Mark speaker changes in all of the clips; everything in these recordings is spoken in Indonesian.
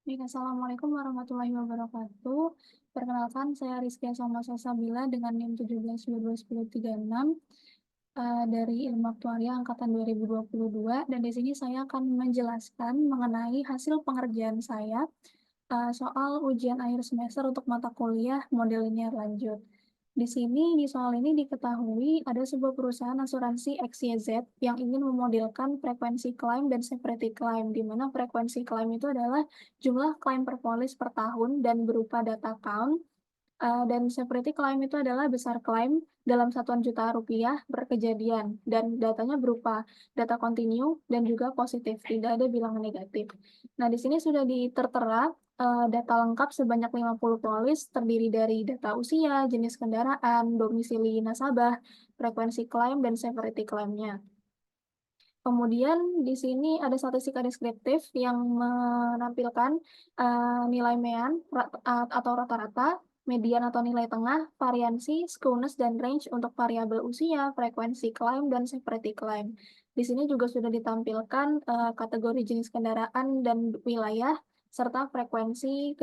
Speaker 1: Baik, Assalamualaikum warahmatullahi wabarakatuh. Perkenalkan, saya Rizky Soma Salsabila dengan NIM 17 dari Ilmu Aktuaria Angkatan 2022 dan di sini saya akan menjelaskan mengenai hasil pengerjaan saya soal ujian akhir semester untuk mata kuliah model linear lanjut. Di sini, di soal ini diketahui ada sebuah perusahaan asuransi XYZ yang ingin memodelkan frekuensi klaim dan severity klaim, di mana frekuensi klaim itu adalah jumlah klaim per polis per tahun dan berupa data count, dan severity klaim itu adalah besar klaim dalam satuan juta rupiah berkejadian, dan datanya berupa data kontinu dan juga positif, tidak ada bilangan negatif. Nah, di sini sudah tertera data lengkap sebanyak 50 polis, terdiri dari data usia, jenis kendaraan, domisili nasabah, frekuensi klaim, dan severity klaimnya. Kemudian di sini ada statistika deskriptif yang menampilkan nilai mean atau rata-rata, median atau nilai tengah, variansi, skewness, dan range untuk variabel usia, frekuensi klaim, dan severity klaim. Di sini juga sudah ditampilkan kategori jenis kendaraan dan wilayah, serta frekuensi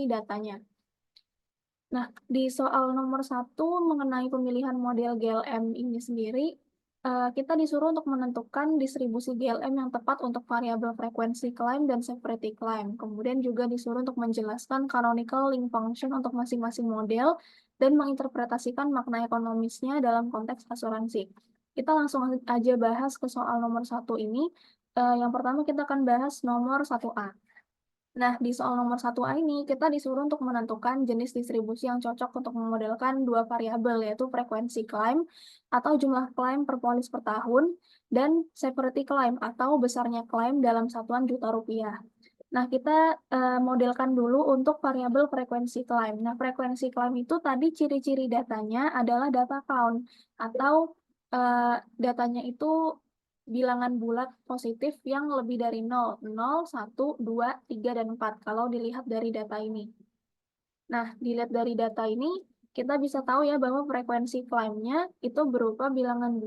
Speaker 1: datanya. Nah, di soal nomor 1 mengenai pemilihan model GLM ini sendiri, kita disuruh untuk menentukan distribusi GLM yang tepat untuk variabel frekuensi klaim dan severity klaim. Kemudian juga disuruh untuk menjelaskan canonical link function untuk masing-masing model dan menginterpretasikan makna ekonomisnya dalam konteks asuransi. Kita langsung aja bahas ke soal nomor 1 ini. Yang pertama kita akan bahas nomor 1A. Nah, di soal nomor 1A ini, kita disuruh untuk menentukan jenis distribusi yang cocok untuk memodelkan dua variabel, yaitu frekuensi klaim atau jumlah klaim per polis per tahun, dan severity klaim atau besarnya klaim dalam satuan juta rupiah. Nah, kita modelkan dulu untuk variabel frekuensi klaim. Nah, frekuensi klaim itu tadi ciri-ciri datanya adalah data count, atau datanya itu bilangan bulat positif yang lebih dari 0, 0, 1, 2, 3, dan 4, kalau dilihat dari data ini. Nah, dilihat dari data ini, kita bisa tahu ya bahwa frekuensi klaimnya itu berupa bilangan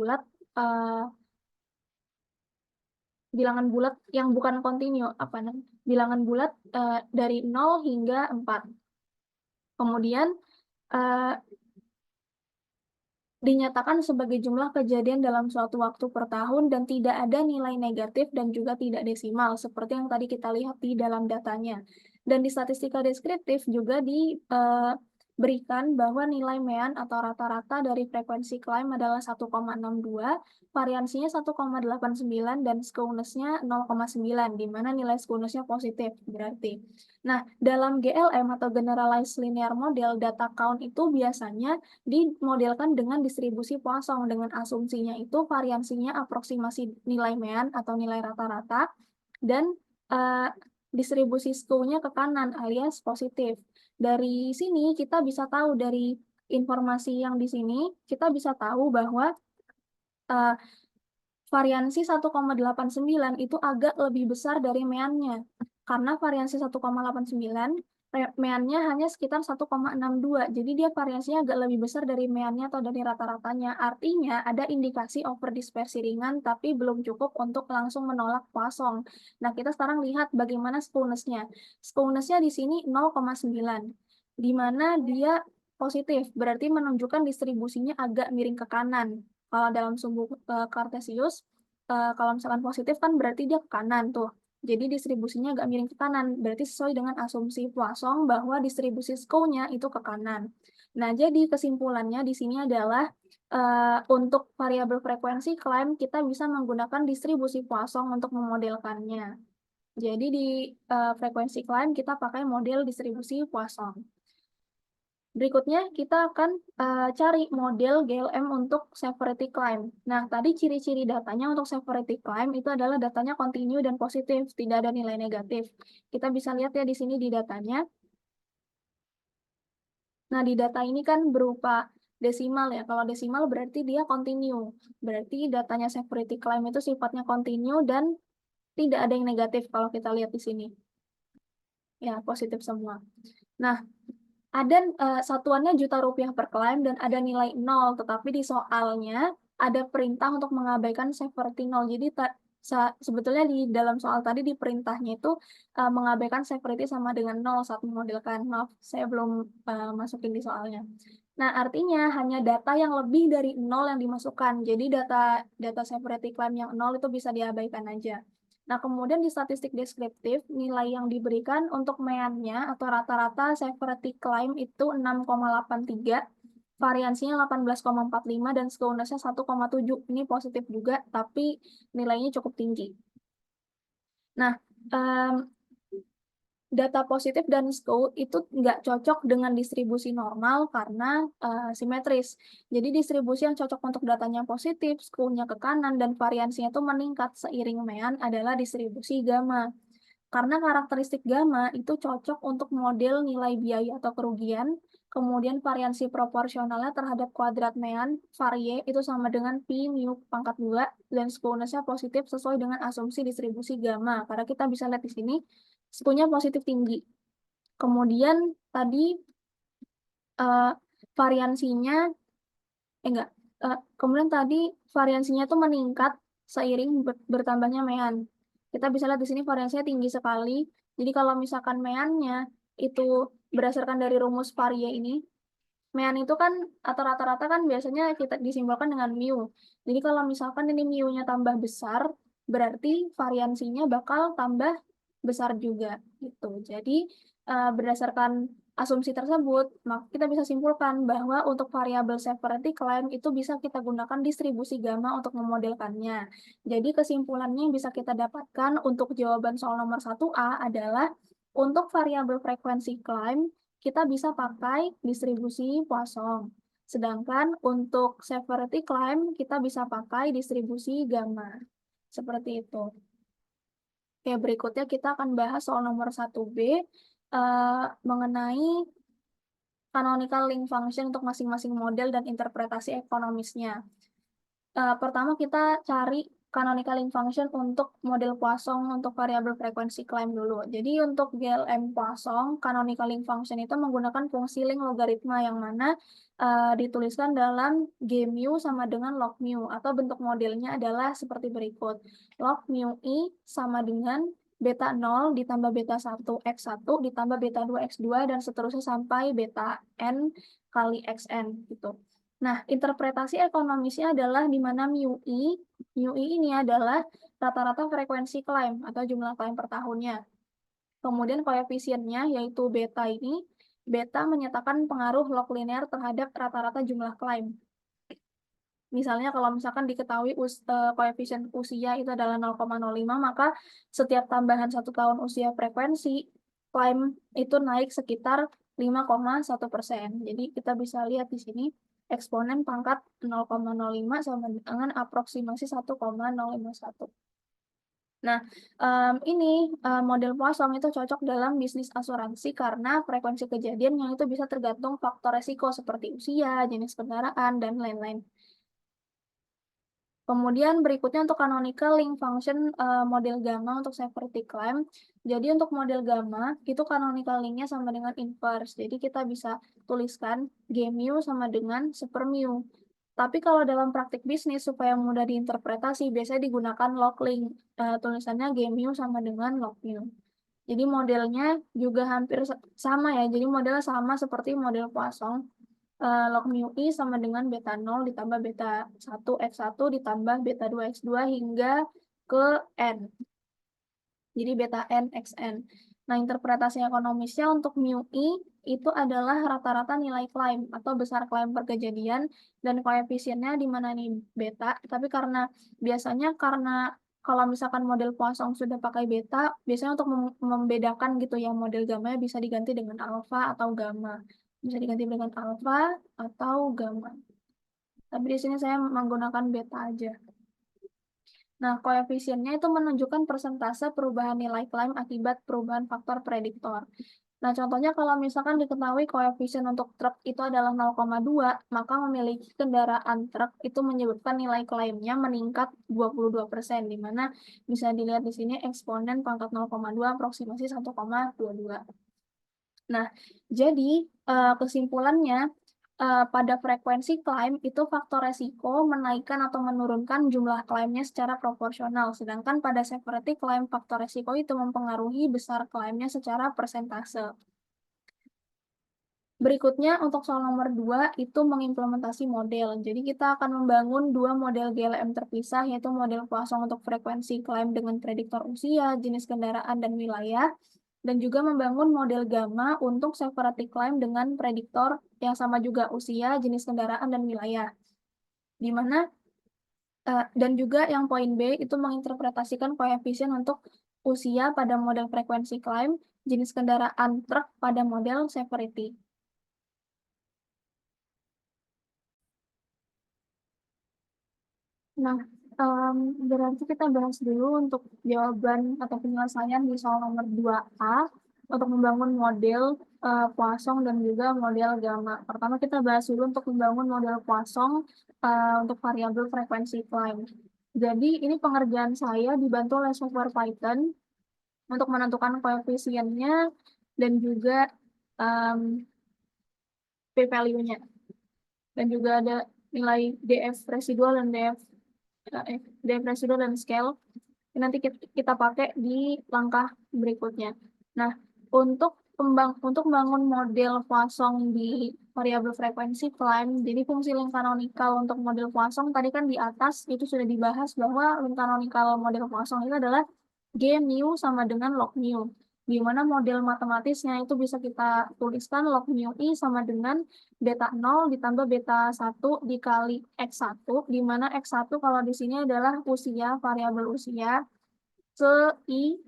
Speaker 1: bulat yang bukan kontinu, bilangan bulat dari 0 hingga 4. Kemudian, uh, dinyatakan sebagai jumlah kejadian dalam suatu waktu per tahun dan tidak ada nilai negatif dan juga tidak desimal, seperti yang tadi kita lihat di dalam datanya. Dan di statistika deskriptif juga diberikan bahwa nilai mean atau rata-rata dari frekuensi klaim adalah 1,62, variansinya 1,89, dan skewness-nya 0,9, di mana nilai skewness-nya positif berarti. Nah, dalam GLM atau Generalized Linear Model, data count itu biasanya dimodelkan dengan distribusi Poisson dengan asumsinya itu variansinya aproksimasi nilai mean atau nilai rata-rata dan distribusi skew-nya ke kanan alias positif. Dari sini kita bisa tahu dari informasi yang di sini kita bisa tahu bahwa uh, variansi 1,89 itu agak lebih besar dari meannya. Karena variansi 1,89, meannya hanya sekitar 1,62. Jadi dia variansinya agak lebih besar dari meannya atau dari rata-ratanya. Artinya ada indikasi overdispersi ringan, tapi belum cukup untuk langsung menolak Poisson. Nah, kita sekarang lihat bagaimana skewness-nya. Skewness-nya di sini 0,9, di mana dia positif, berarti menunjukkan distribusinya agak miring ke kanan. Kalau dalam sumbu Cartesius, kalau misalkan positif kan berarti dia ke kanan tuh. Jadi distribusinya agak miring ke kanan, berarti sesuai dengan asumsi Poisson bahwa distribusi skew-nya itu ke kanan. Nah, jadi kesimpulannya di sini adalah untuk variabel frekuensi klaim kita bisa menggunakan distribusi Poisson untuk memodelkannya. Jadi di frekuensi klaim kita pakai model distribusi Poisson. Berikutnya, kita akan cari model GLM untuk severity claim. Nah, tadi ciri-ciri datanya untuk severity claim itu adalah datanya kontinu dan positif, tidak ada nilai negatif. Kita bisa lihat ya di sini di datanya. Nah, di data ini kan berupa desimal ya. Kalau desimal berarti dia kontinu. Berarti datanya severity claim itu sifatnya kontinu dan tidak ada yang negatif kalau kita lihat di sini. Ya, positif semua. Nah, ada satuannya juta rupiah per klaim dan ada nilai 0, tetapi di soalnya ada perintah untuk mengabaikan severity 0. Jadi sebetulnya di dalam soal tadi di perintahnya itu mengabaikan severity sama dengan 0 saat memodelkan. Maaf, saya belum masukin di soalnya. Nah, artinya hanya data yang lebih dari 0 yang dimasukkan. Jadi data severity claim yang 0 itu bisa diabaikan aja. Nah, kemudian di statistik deskriptif, nilai yang diberikan untuk mean-nya atau rata-rata severity claim itu 6,83, variansinya 18,45 dan skewness-nya 1,7. Ini positif juga, tapi nilainya cukup tinggi. Nah, data positif dan skew itu nggak cocok dengan distribusi normal karena simetris. Jadi distribusi yang cocok untuk datanya positif, skew-nya ke kanan, dan variansinya itu meningkat seiring mean adalah distribusi gamma. Karena karakteristik gamma itu cocok untuk model nilai biaya atau kerugian, kemudian variansi proporsionalnya terhadap kuadrat mean, varie, itu sama dengan P mu pangkat 2, dan skewness-nya positif sesuai dengan asumsi distribusi gamma. Karena kita bisa lihat di sini, skew-nya positif tinggi. Kemudian tadi variansinya, kemudian tadi variansinya itu meningkat seiring bertambahnya mean. Kita bisa lihat di sini variansinya tinggi sekali. Jadi kalau misalkan meannya itu berdasarkan dari rumus varie ini, mean itu kan atau rata-rata kan biasanya kita disimbolkan dengan mu. Jadi kalau misalkan ini mu-nya tambah besar, berarti variansinya bakal tambah besar juga gitu. Jadi berdasarkan asumsi tersebut, maka kita bisa simpulkan bahwa untuk variabel severity claim itu bisa kita gunakan distribusi gamma untuk memodelkannya. Jadi kesimpulannya yang bisa kita dapatkan untuk jawaban soal nomor 1A adalah untuk variabel frekuensi claim kita bisa pakai distribusi Poisson. Sedangkan untuk severity claim kita bisa pakai distribusi gamma. Seperti itu. Oke, berikutnya kita akan bahas soal nomor 1B mengenai canonical link function untuk masing-masing model dan interpretasi ekonomisnya. Pertama kita cari canonical link function untuk model Poisson untuk variabel frekuensi claim dulu. Jadi untuk GLM Poisson, canonical link function itu menggunakan fungsi link logaritma yang mana dituliskan dalam G mu sama dengan log mu, atau bentuk modelnya adalah seperti berikut. Log mu I sama dengan beta 0 ditambah beta 1 X1 ditambah beta 2 X2 dan seterusnya sampai beta N kali XN gitu. Nah, interpretasi ekonomisnya adalah di mana mu I ini adalah rata-rata frekuensi klaim atau jumlah klaim per tahunnya. Kemudian koefisiennya yaitu beta ini, beta menyatakan pengaruh log linear terhadap rata-rata jumlah klaim. Misalnya kalau misalkan diketahui koefisien usia itu adalah 0,05, maka setiap tambahan 1 tahun usia frekuensi, klaim itu naik sekitar 5,1%. Jadi kita bisa lihat di sini, eksponen pangkat 0,05 sama dengan aproksimasi 1,051. Nah, ini model Poisson itu cocok dalam bisnis asuransi karena frekuensi kejadian yang itu bisa tergantung faktor resiko seperti usia, jenis kendaraan, dan lain-lain. Kemudian berikutnya untuk canonical link function model gamma untuk severity claim. Jadi untuk model gamma itu canonical linknya sama dengan inverse. Jadi kita bisa tuliskan G mu sama dengan super mu. Tapi kalau dalam praktik bisnis supaya mudah diinterpretasi biasanya digunakan log link. Tulisannya G mu sama dengan log mu. Jadi modelnya juga hampir sama ya. Jadi modelnya sama seperti model Poisson. Log mu I sama dengan beta 0 ditambah beta 1 X1 ditambah beta 2 X2 hingga ke N. Jadi beta N XN. Nah, interpretasi ekonomisnya untuk mu I itu adalah rata-rata nilai klaim atau besar klaim per kejadian dan koefisiennya di mana nih beta. Tapi biasanya kalau misalkan model Poisson sudah pakai beta, biasanya untuk membedakan gitu ya model gamma bisa diganti dengan alfa atau gamma. Bisa diganti dengan alfa atau gamma. Tapi di sini saya menggunakan beta aja. Nah, koefisiennya itu menunjukkan persentase perubahan nilai klaim akibat perubahan faktor prediktor. Nah, contohnya kalau misalkan diketahui koefisien untuk truk itu adalah 0,2, maka memiliki kendaraan truk itu menyebutkan nilai klaimnya meningkat 22%, di mana bisa dilihat di sini eksponen pangkat 0,2 aproksimasi 1,22. Nah, jadi kesimpulannya pada frekuensi klaim itu faktor resiko menaikkan atau menurunkan jumlah klaimnya secara proporsional, sedangkan pada severity klaim faktor resiko itu mempengaruhi besar klaimnya secara persentase. Berikutnya untuk soal nomor 2 itu mengimplementasi model. Jadi kita akan membangun dua model GLM terpisah, yaitu model Poisson untuk frekuensi klaim dengan prediktor usia, jenis kendaraan, dan wilayah, dan juga membangun model gamma untuk severity claim dengan prediktor yang sama juga usia, jenis kendaraan, dan wilayah. Di mana dan juga yang poin B itu menginterpretasikan koefisien untuk usia pada model frekuensi claim, jenis kendaraan truk pada model severity. Nah, berarti kita bahas dulu untuk jawaban atau penyelesaian di soal nomor 2A untuk membangun model Poisson dan juga model gamma. Pertama kita bahas dulu untuk membangun model Poisson untuk variabel frekuensi climb. Jadi ini pengerjaan saya dibantu oleh software Python untuk menentukan koefisiennya dan juga p-value-nya. Dan juga ada nilai df residual dan df residual dan scale. Nanti kita pakai di langkah berikutnya. Nah, untuk membangun model Poisson di variabel frekuensi climb, jadi fungsi link canonical untuk model Poisson tadi kan di atas itu sudah dibahas bahwa link canonical model Poisson itu adalah G mu sama dengan log mu. Di mana model matematisnya itu bisa kita tuliskan log mu I sama dengan beta 0 ditambah beta 1 dikali X1, di mana X1 kalau di sini adalah usia, variabel usia, ke I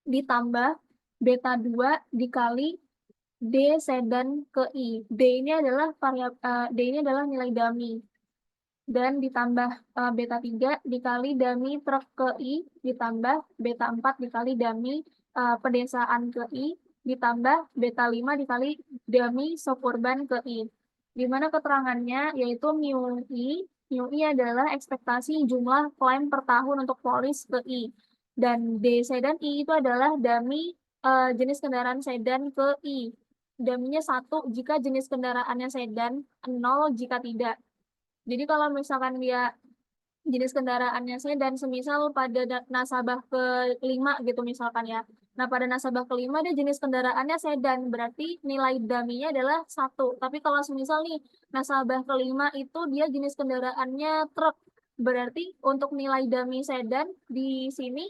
Speaker 1: ditambah beta 2 dikali D sedan ke I. D ini adalah D ini adalah nilai dummy. Dan ditambah beta 3 dikali dummy truk ke I ditambah beta 4 dikali dummy pedesaan ke I ditambah beta 5 dikali dummy suburban ke I. Di mana keterangannya yaitu mu I adalah ekspektasi jumlah klaim per tahun untuk polis ke I. Dan D sedan I itu adalah dummy jenis kendaraan sedan ke I. Dummy-nya 1 jika jenis kendaraannya sedan, 0 jika tidak. Jadi kalau misalkan dia jenis kendaraannya sedan, semisal pada nasabah ke-5 gitu misalkan ya. Nah, pada nasabah ke-5 dia jenis kendaraannya sedan, berarti nilai dummy-nya adalah 1. Tapi kalau semisal nih, nasabah ke-5 itu dia jenis kendaraannya truk, berarti untuk nilai dummy sedan di sini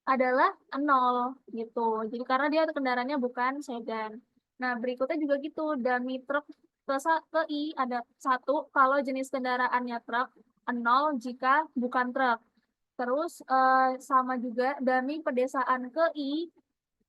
Speaker 1: adalah 0 gitu. Jadi karena dia kendaraannya bukan sedan. Nah, berikutnya juga gitu, dummy truk ke I ada 1 kalau jenis kendaraannya truk, 0 jika bukan truk. Terus sama juga dummy pedesaan ke I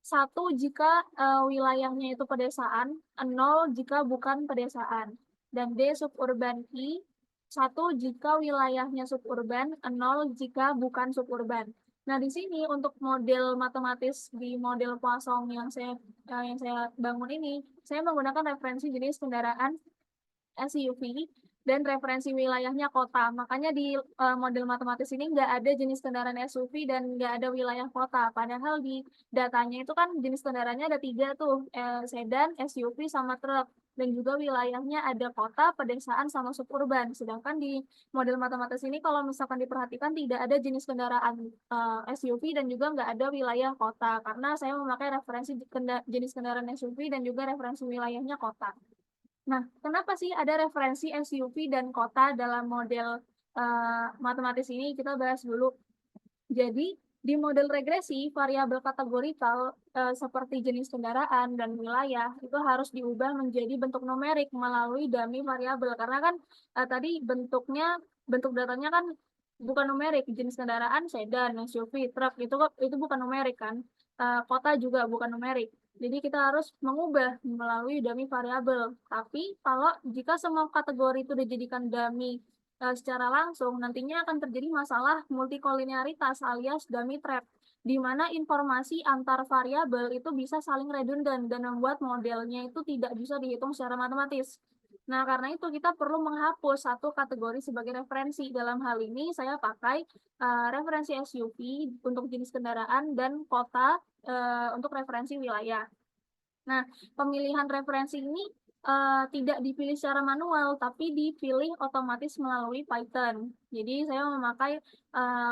Speaker 1: 1 jika wilayahnya itu pedesaan, 0 jika bukan pedesaan. Dan D suburban I 1 jika wilayahnya suburban, 0 jika bukan suburban. Nah, di sini untuk model matematis di model Poisson yang saya bangun ini, saya menggunakan referensi jenis kendaraan SUV dan referensi wilayahnya kota. Makanya di model matematis ini nggak ada jenis kendaraan SUV dan nggak ada wilayah kota. Padahal di datanya itu kan jenis kendaraannya ada 3 tuh, sedan, SUV, sama truk. Dan juga wilayahnya ada kota, pedesaan, sama suburban. Sedangkan di model matematis ini kalau misalkan diperhatikan tidak ada jenis kendaraan SUV dan juga nggak ada wilayah kota. Karena saya memakai referensi jenis kendaraan SUV dan juga referensi wilayahnya kota. Nah, kenapa sih ada referensi SUV dan kota dalam model matematis ini? Kita bahas dulu. Jadi, di model regresi, variabel kategorikal seperti jenis kendaraan dan wilayah itu harus diubah menjadi bentuk numerik melalui dummy variabel. Karena kan tadi bentuk datanya kan bukan numerik. Jenis kendaraan sedan, SUV, truk itu bukan numerik kan. Kota juga bukan numerik. Jadi kita harus mengubah melalui dummy variabel. Tapi kalau jika semua kategori itu dijadikan dummy secara langsung, nantinya akan terjadi masalah multikolinearitas alias dummy trap, di mana informasi antar variabel itu bisa saling redundant dan membuat modelnya itu tidak bisa dihitung secara matematis. Nah, karena itu kita perlu menghapus satu kategori sebagai referensi. Dalam hal ini saya pakai referensi SUV untuk jenis kendaraan dan kota untuk referensi wilayah. Nah, pemilihan referensi ini tidak dipilih secara manual, tapi dipilih otomatis melalui Python. Jadi saya memakai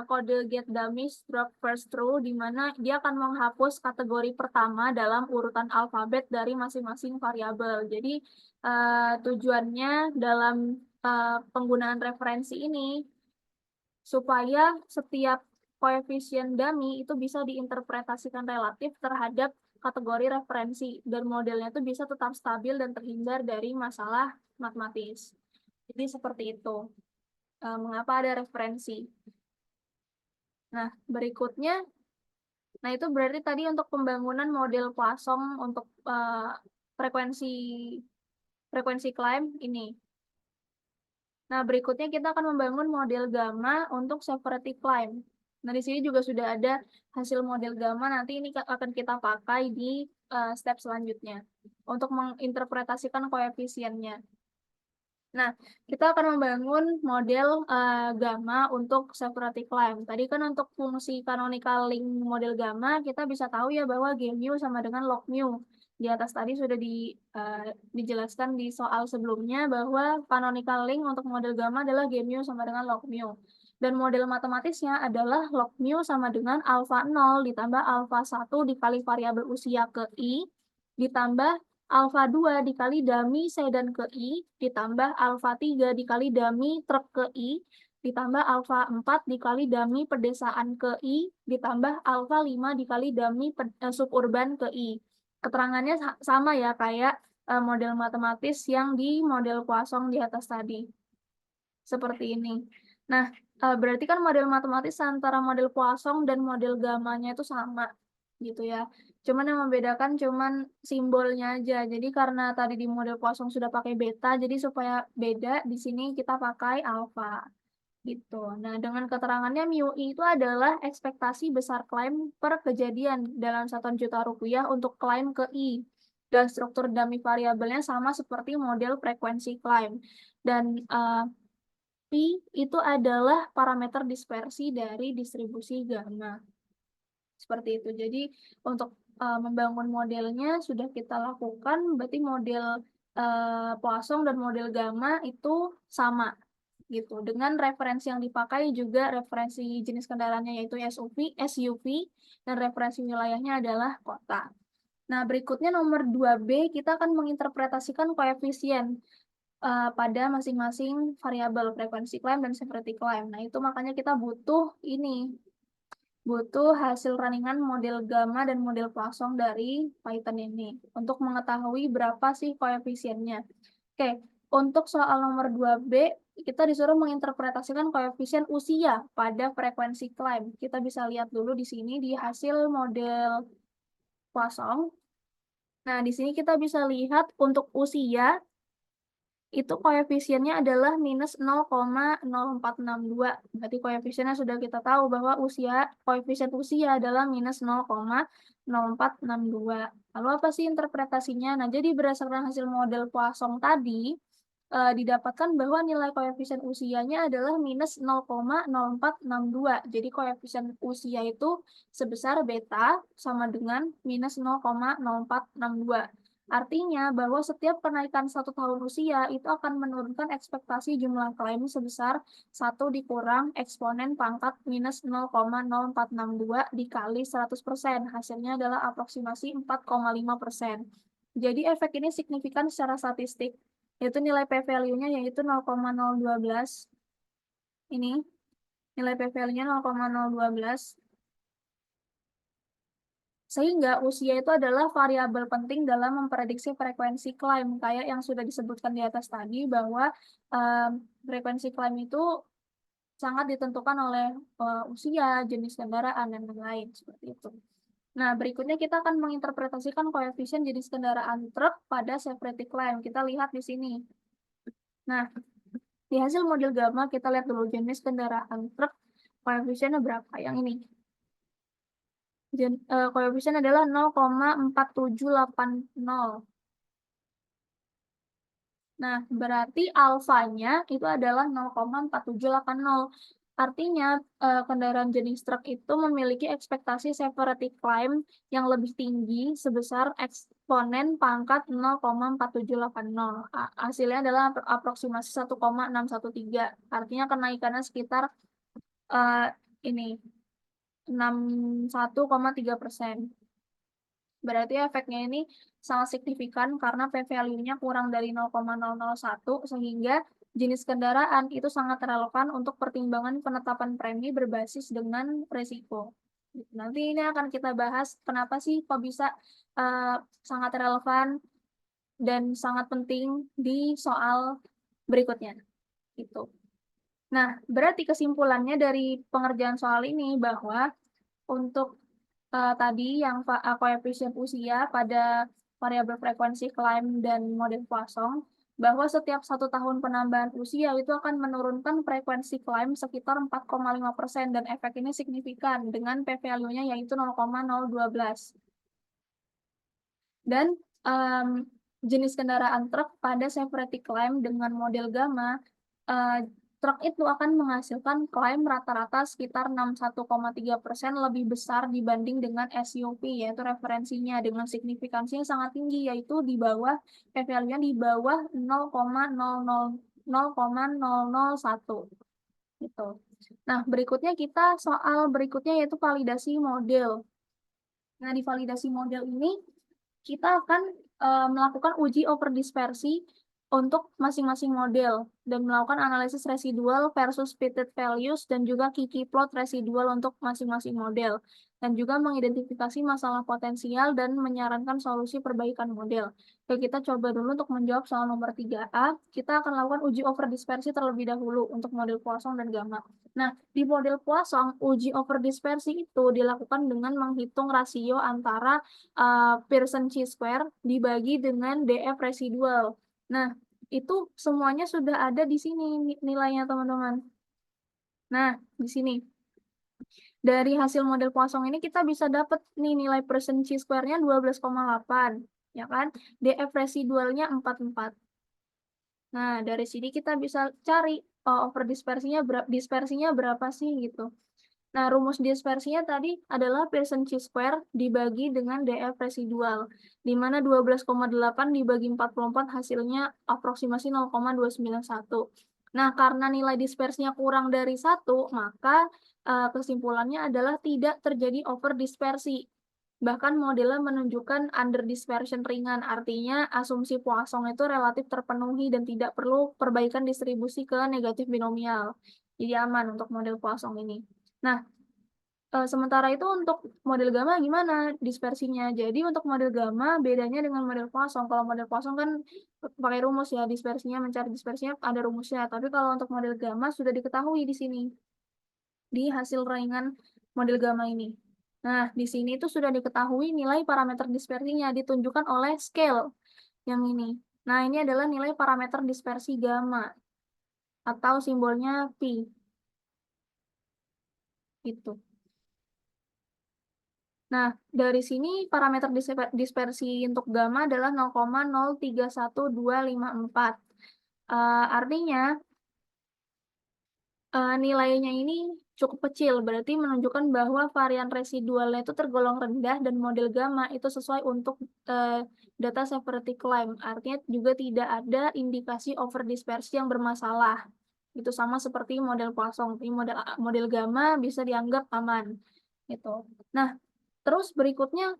Speaker 1: kode getDummies.firstTrue, di mana dia akan menghapus kategori pertama dalam urutan alfabet dari masing-masing variabel. Jadi tujuannya dalam penggunaan referensi ini supaya setiap koefisien dummy itu bisa diinterpretasikan relatif terhadap kategori referensi dan modelnya itu bisa tetap stabil dan terhindar dari masalah matematis. Jadi seperti itu. Mengapa ada referensi? Nah, berikutnya, itu berarti tadi untuk pembangunan model Poisson untuk frekuensi Climb ini. Nah, berikutnya kita akan membangun model gamma untuk separative climb. Nah, di sini juga sudah ada hasil model gamma, nanti ini akan kita pakai di step selanjutnya untuk menginterpretasikan koefisiennya. Nah, kita akan membangun model gamma untuk separative climb. Tadi kan untuk fungsi canonical link model gamma, kita bisa tahu ya bahwa G mu sama dengan log mu. Di atas tadi sudah dijelaskan di soal sebelumnya bahwa canonical link untuk model gamma adalah G mu sama dengan log mu. Dan model matematisnya adalah log mu sama dengan alpha 0 ditambah alpha 1 dikali variabel usia ke I, ditambah alfa 2 dikali dummy sedan ke I, ditambah alfa 3 dikali dummy truk ke I, ditambah alfa 4 dikali dummy pedesaan ke I, ditambah alfa 5 dikali dummy suburban ke I. Keterangannya sama ya, kayak model matematis yang di model Poisson di atas tadi. Seperti ini. Nah, berarti kan model matematis antara model Poisson dan model gamanya itu sama, gitu ya. Cuman yang membedakan cuman simbolnya aja. Jadi karena tadi di model Poisson sudah pakai beta, jadi supaya beda di sini kita pakai alfa. Gitu. Nah, dengan keterangannya mu I itu adalah ekspektasi besar klaim per kejadian dalam satuan juta rupiah untuk klaim ke I. Dan struktur dummy variabelnya sama seperti model frekuensi klaim. Dan Pi itu adalah parameter dispersi dari distribusi gamma. Seperti itu. Jadi untuk membangun modelnya sudah kita lakukan, berarti model Poisson dan model gamma itu sama gitu. Dengan referensi yang dipakai juga referensi jenis kendaraannya yaitu SUV, dan referensi wilayahnya adalah kota. Nah, berikutnya nomor 2B kita akan menginterpretasikan koefisien pada masing-masing variabel frekuensi climb dan severity climb. Nah, itu makanya kita butuh hasil runningan model gamma dan model Poisson dari Python ini untuk mengetahui berapa sih koefisiennya. Oke, untuk soal nomor 2B, kita disuruh menginterpretasikan koefisien usia pada frekuensi climb. Kita bisa lihat dulu di sini di hasil model Poisson. Nah, di sini kita bisa lihat untuk usia itu koefisiennya adalah minus 0,0462. Berarti koefisiennya sudah kita tahu bahwa koefisien usia adalah minus 0,0462. Lalu apa sih interpretasinya? Nah, jadi berdasarkan hasil model Poisson tadi, didapatkan bahwa nilai koefisien usianya adalah minus 0,0462. Jadi koefisien usia itu sebesar beta sama dengan minus 0,0462. Artinya bahwa setiap kenaikan 1 tahun usia itu akan menurunkan ekspektasi jumlah klaim sebesar 1 dikurang eksponen pangkat minus 0,0462 dikali 100%. Hasilnya adalah aproksimasi 4,5%. Jadi efek ini signifikan secara statistik, yaitu nilai p-value-nya yaitu 0,012. Ini nilai p-value-nya 0,012. Sehingga usia itu adalah variabel penting dalam memprediksi frekuensi klaim, kayak yang sudah disebutkan di atas tadi, bahwa frekuensi klaim itu sangat ditentukan oleh usia, jenis kendaraan, dan lain-lain, seperti itu. Nah, berikutnya kita akan menginterpretasikan koefisien jenis kendaraan truk pada severity climb. Kita lihat di sini. Nah, di hasil model gamma, kita lihat dulu jenis kendaraan truk, koefisiennya berapa? Yang ini. Koefisien adalah 0,4780. Nah, berarti alfanya itu adalah 0,4780. Artinya, kendaraan jenis truk itu memiliki ekspektasi severity climb yang lebih tinggi sebesar eksponen pangkat 0,4780. Hasilnya adalah aproksimasi 1,613. Artinya kenaikannya sekitar, eee, ini 61,3%. Berarti efeknya ini sangat signifikan karena p-value-nya kurang dari 0,001 sehingga jenis kendaraan itu sangat relevan untuk pertimbangan penetapan premi berbasis dengan resiko. Nanti ini akan kita bahas kenapa sih kok bisa, sangat relevan dan sangat penting di soal berikutnya, gitu. Nah, berarti kesimpulannya dari pengerjaan soal ini bahwa untuk tadi yang koefisien usia pada variabel frekuensi climb dan model Poisson, bahwa setiap 1 tahun penambahan usia itu akan menurunkan frekuensi climb sekitar 4,5% dan efek ini signifikan dengan p-value-nya yaitu 0,012. Dan, jenis kendaraan truk pada severity climb dengan model Gamma, truk itu akan menghasilkan climb rata-rata sekitar 61,3% lebih besar dibanding dengan SUV, yaitu referensinya dengan signifikansi yang sangat tinggi, yaitu di bawah p-value-nya di bawah 0,001 gitu. Nah, berikutnya kita soal berikutnya yaitu validasi model. Nah, di validasi model ini kita akan, melakukan uji overdispersi untuk masing-masing model dan melakukan analisis residual versus fitted values dan juga Kiki plot residual untuk masing-masing model, dan juga mengidentifikasi masalah potensial dan menyarankan solusi perbaikan model. Oke, kita coba dulu untuk menjawab soal nomor 3A, kita akan lakukan uji overdispersi terlebih dahulu untuk model Poisson dan Gamma. Nah, di model Poisson, uji overdispersi itu dilakukan dengan menghitung rasio antara Pearson chi-square dibagi dengan DF residual. Nah, itu semuanya sudah ada di sini nilainya, teman-teman. Nah, di sini. Dari hasil model Poisson ini kita bisa dapat nih nilai Pearson chi-square-nya 12,8, ya kan? DF residualnya 44. Nah, dari sini kita bisa cari, dispersinya berapa sih, gitu. Nah, rumus dispersinya tadi adalah Pearson chi-square dibagi dengan DF residual, di mana 12,8 dibagi 44 hasilnya aproksimasi 0,291. Nah, karena nilai dispersinya kurang dari 1, maka kesimpulannya adalah tidak terjadi overdispersi. Bahkan modelnya menunjukkan underdispersion ringan, artinya asumsi Poisson itu relatif terpenuhi dan tidak perlu perbaikan distribusi ke negatif binomial. Jadi aman untuk model Poisson ini. Nah, sementara itu untuk model Gamma gimana dispersinya? Jadi untuk model Gamma bedanya dengan model Poisson. Kalau model Poisson kan pakai rumus ya, mencari dispersinya ada rumusnya. Tapi kalau untuk model Gamma sudah diketahui di sini, di hasil ringan model Gamma ini. Nah, di sini itu sudah diketahui nilai parameter dispersinya ditunjukkan oleh scale yang ini. Nah, ini adalah nilai parameter dispersi Gamma atau simbolnya P. Itu. Nah, dari sini parameter dispersi untuk gamma adalah 0,031254. Artinya, nilainya ini cukup kecil, berarti menunjukkan bahwa varian residualnya itu tergolong rendah dan model gamma itu sesuai untuk data severity climb. Artinya juga tidak ada indikasi overdispersi yang bermasalah. Itu sama seperti model Poisson. Jadi model gamma bisa dianggap aman. Gitu. Nah, terus berikutnya,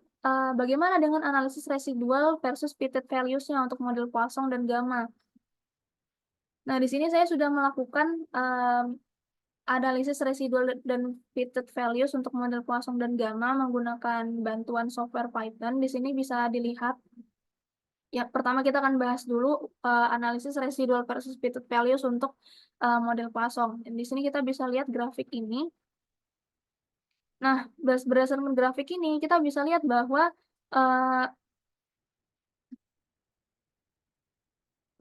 Speaker 1: bagaimana dengan analisis residual versus fitted values-nya untuk model Poisson dan Gamma? Nah, di sini saya sudah melakukan analisis residual dan fitted values untuk model Poisson dan Gamma menggunakan bantuan software Python. Di sini bisa dilihat. Ya, pertama kita akan bahas dulu analisis residual versus fitted values untuk model Poisson. Dan di sini kita bisa lihat grafik ini. Nah, berdasarkan grafik ini kita bisa lihat bahwa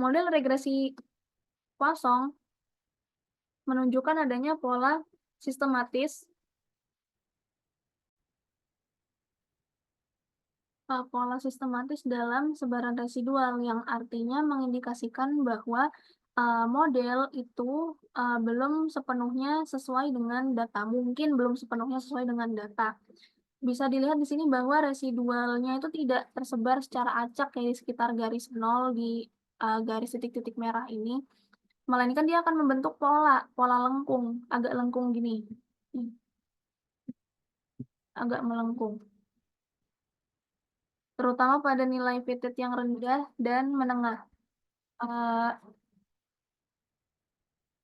Speaker 1: model regresi Poisson menunjukkan adanya pola sistematis dalam sebaran residual yang artinya mengindikasikan bahwa model itu belum sepenuhnya sesuai dengan data, mungkin belum sepenuhnya sesuai dengan data. Bisa dilihat di sini bahwa residualnya itu tidak tersebar secara acak kayak di sekitar garis 0 di garis titik-titik merah ini, melainkan dia akan membentuk pola lengkung, agak lengkung gini, agak melengkung. Terutama pada nilai fitted yang rendah dan menengah.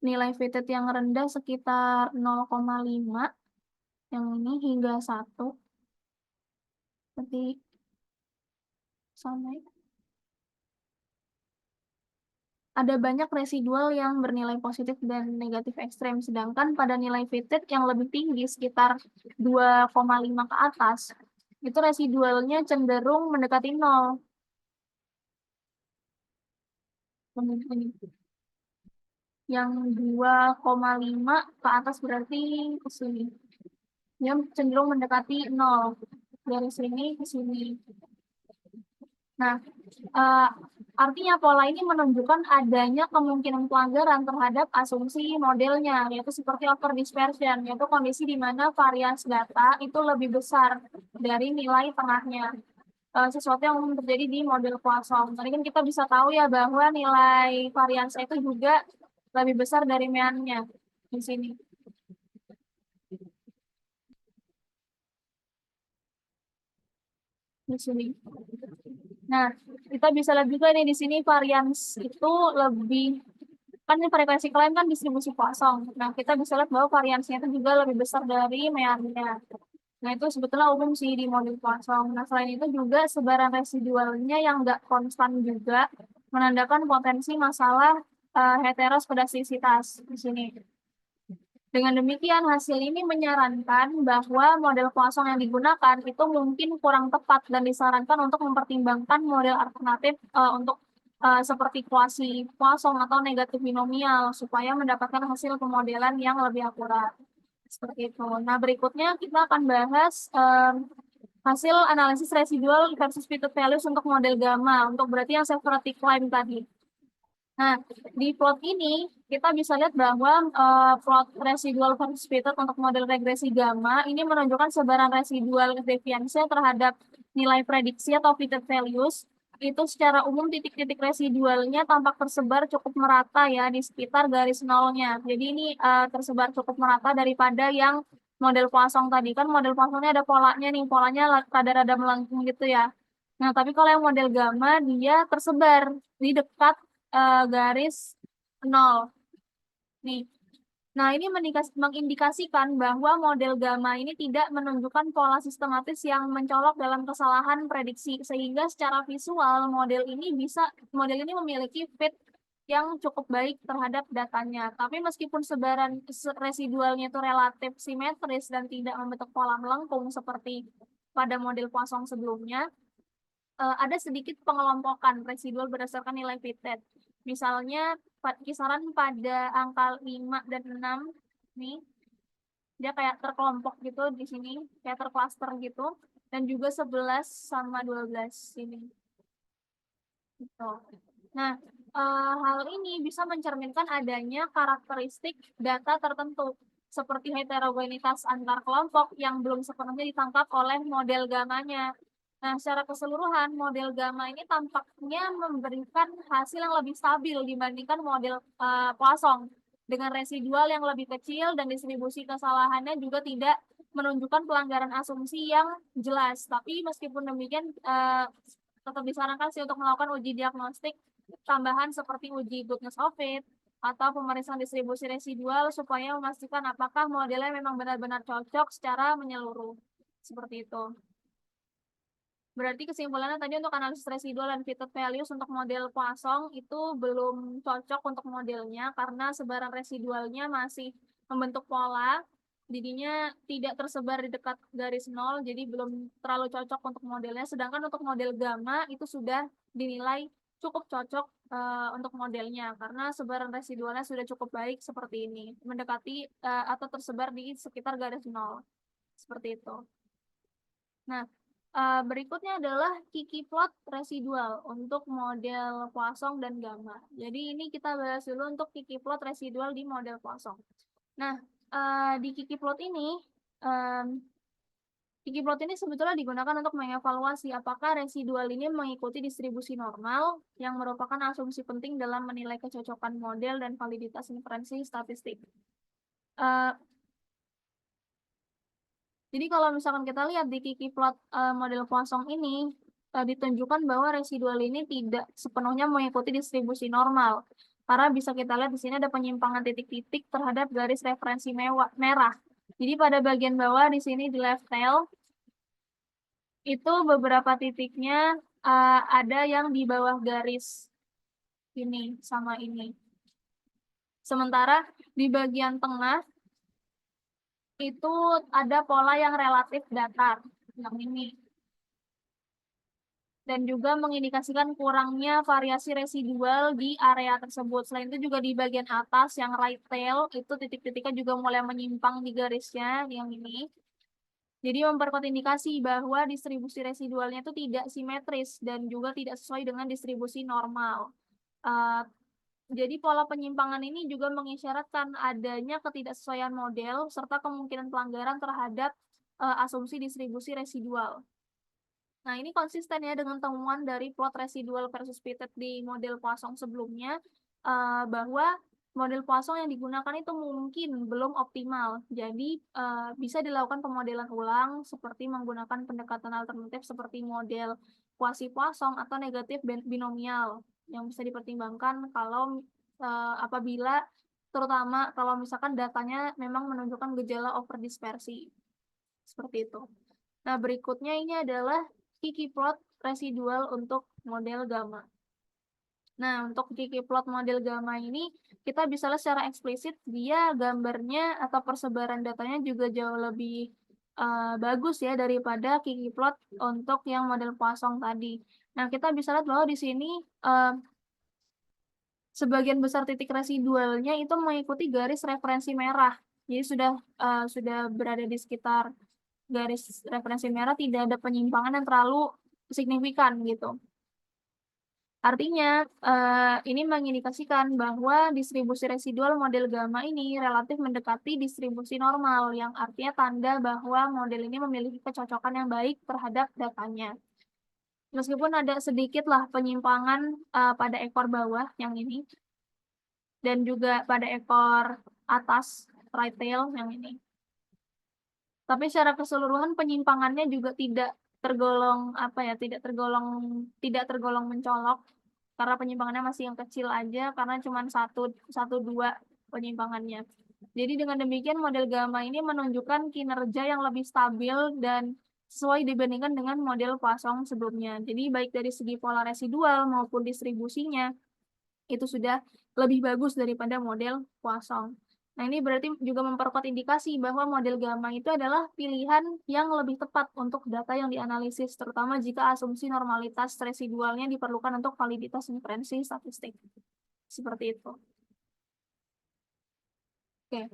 Speaker 1: Nilai fitted yang rendah sekitar 0,5, yang ini hingga 1. Berarti sama ya. Ada banyak residual yang bernilai positif dan negatif ekstrem, sedangkan pada nilai fitted yang lebih tinggi sekitar 2,5 ke atas, itu residualnya cenderung mendekati 0. Yang 2,5 ke atas berarti ke sini. Dia cenderung mendekati 0. Dari sini ke sini. Nah, artinya pola ini menunjukkan adanya kemungkinan pelanggaran terhadap asumsi modelnya, yaitu seperti over dispersion, yaitu kondisi di mana varians data itu lebih besar dari nilai tengahnya. Sesuatu yang umum terjadi di model Poisson. Tadi kan kita bisa tahu ya bahwa nilai varians itu juga lebih besar dari meannya di sini. Di sini. Nah, kita bisa lihat juga nih di sini varians itu lebih, kan ini frekuensi klaim kan distribusi Poisson. Nah, kita bisa lihat bahwa variansnya itu juga lebih besar dari meannya. Nah, itu sebetulnya umum sih di model Poisson. Nah, selain itu juga sebaran residualnya yang nggak konstan juga menandakan potensi masalah heteroskedastisitas di sini. Dengan demikian, hasil ini menyarankan bahwa model Poisson yang digunakan itu mungkin kurang tepat dan disarankan untuk mempertimbangkan model alternatif untuk seperti kuasi Poisson atau negatif binomial supaya mendapatkan hasil pemodelan yang lebih akurat. Seperti itu. Nah, berikutnya kita akan bahas hasil analisis residual versus fitted values untuk model gamma, untuk berarti yang severity claim tadi. Nah, di plot ini kita bisa lihat bahwa plot residual versus fitted untuk model regresi gamma ini menunjukkan sebaran residual deviansi terhadap nilai prediksi atau fitted values itu secara umum titik-titik residualnya tampak tersebar cukup merata ya di sekitar garis nolnya. Jadi ini tersebar cukup merata daripada yang model Poisson tadi. Kan model Poissonnya ada polanya nih, polanya rada-rada melengkung gitu ya. Nah, tapi kalau yang model gamma dia tersebar di dekat garis 0. Nih. Nah, ini mengindikasikan bahwa model gamma ini tidak menunjukkan pola sistematis yang mencolok dalam kesalahan prediksi, sehingga secara visual model ini memiliki fit yang cukup baik terhadap datanya. Tapi meskipun sebaran residualnya itu relatif simetris dan tidak membentuk pola melengkung seperti pada model Poisson sebelumnya, ada sedikit pengelompokan residual berdasarkan nilai fitted. Misalnya kisaran pada angka 5 dan 6 nih, dia kayak terkelompok gitu di sini, kayak tercluster gitu, dan juga 11 sama 12 sini. Gitu. Nah, hal ini bisa mencerminkan adanya karakteristik data tertentu, seperti heterogenitas antar kelompok yang belum sepenuhnya ditangkap oleh model gamanya. Nah, secara keseluruhan, model gamma ini tampaknya memberikan hasil yang lebih stabil dibandingkan model Poisson, dengan residual yang lebih kecil dan distribusi kesalahannya juga tidak menunjukkan pelanggaran asumsi yang jelas. Tapi meskipun demikian, tetap disarankan sih untuk melakukan uji diagnostik tambahan seperti uji goodness of fit atau pemeriksaan distribusi residual supaya memastikan apakah modelnya memang benar-benar cocok secara menyeluruh. Seperti itu. Berarti kesimpulannya tadi untuk analisis residual dan fitted values untuk model Poisson itu belum cocok untuk modelnya karena sebaran residualnya masih membentuk pola, jadinya tidak tersebar di dekat garis 0, jadi belum terlalu cocok untuk modelnya. Sedangkan untuk model gamma itu sudah dinilai cukup cocok untuk modelnya karena sebaran residualnya sudah cukup baik seperti ini, mendekati atau tersebar di sekitar garis 0. Seperti itu. Nah, Berikutnya adalah Kiki plot residual untuk model Poisson dan gamma. Jadi ini kita bahas dulu untuk Kiki plot residual di model Poisson. Nah, di Kiki plot ini, Kiki plot ini sebetulnya digunakan untuk mengevaluasi apakah residual ini mengikuti distribusi normal yang merupakan asumsi penting dalam menilai kecocokan model dan validitas inferensi statistik. Jadi kalau misalkan kita lihat di Kiki plot model Poisson ini, ditunjukkan bahwa residual ini tidak sepenuhnya mengikuti distribusi normal. Karena bisa kita lihat di sini ada penyimpangan titik-titik terhadap garis referensi merah. Jadi pada bagian bawah di sini di left tail, itu beberapa titiknya ada yang di bawah garis ini sama ini. Sementara di bagian tengah itu ada pola yang relatif datar, yang ini. Dan juga mengindikasikan kurangnya variasi residual di area tersebut. Selain itu juga di bagian atas yang right tail, itu titik-titiknya juga mulai menyimpang di garisnya, yang ini. Jadi memperkuat indikasi bahwa distribusi residualnya itu tidak simetris dan juga tidak sesuai dengan distribusi normal. Jadi pola penyimpangan ini juga mengisyaratkan adanya ketidaksesuaian model serta kemungkinan pelanggaran terhadap asumsi distribusi residual. Nah, ini konsisten ya dengan temuan dari plot residual versus fitted di model Poisson sebelumnya, bahwa model Poisson yang digunakan itu mungkin belum optimal. Jadi, bisa dilakukan pemodelan ulang seperti menggunakan pendekatan alternatif seperti model quasi-Poisson atau negatif binomial yang bisa dipertimbangkan kalau apabila terutama kalau misalkan datanya memang menunjukkan gejala overdispersi. Seperti itu. Nah, berikutnya ini adalah Kiki plot residual untuk model gamma. Nah, untuk Kiki plot model gamma ini, kita bisa lihat secara eksplisit, dia gambarnya atau persebaran datanya juga jauh lebih bagus ya daripada Kiki plot untuk yang model Poisson tadi. Nah, kita bisa lihat bahwa di sini sebagian besar titik residualnya itu mengikuti garis referensi merah. Jadi sudah berada di sekitar garis referensi merah, tidak ada penyimpangan yang terlalu signifikan gitu. Artinya, ini mengindikasikan bahwa distribusi residual model gamma ini relatif mendekati distribusi normal, yang artinya tanda bahwa model ini memiliki kecocokan yang baik terhadap datanya. Meskipun ada sedikitlah penyimpangan pada ekor bawah yang ini, dan juga pada ekor atas right tail yang ini. Tapi secara keseluruhan penyimpangannya juga tidak tergolong tidak tergolong mencolok karena penyimpangannya masih yang kecil aja karena cuma satu dua penyimpangannya. Jadi dengan demikian model gamma ini menunjukkan kinerja yang lebih stabil dan sesuai dibandingkan dengan model Poisson sebelumnya. Jadi baik dari segi pola residual maupun distribusinya itu sudah lebih bagus daripada model Poisson. Nah, ini berarti juga memperkuat indikasi bahwa model gamma itu adalah pilihan yang lebih tepat untuk data yang dianalisis, terutama jika asumsi normalitas residualnya diperlukan untuk validitas inferensi statistik. Seperti itu. Oke.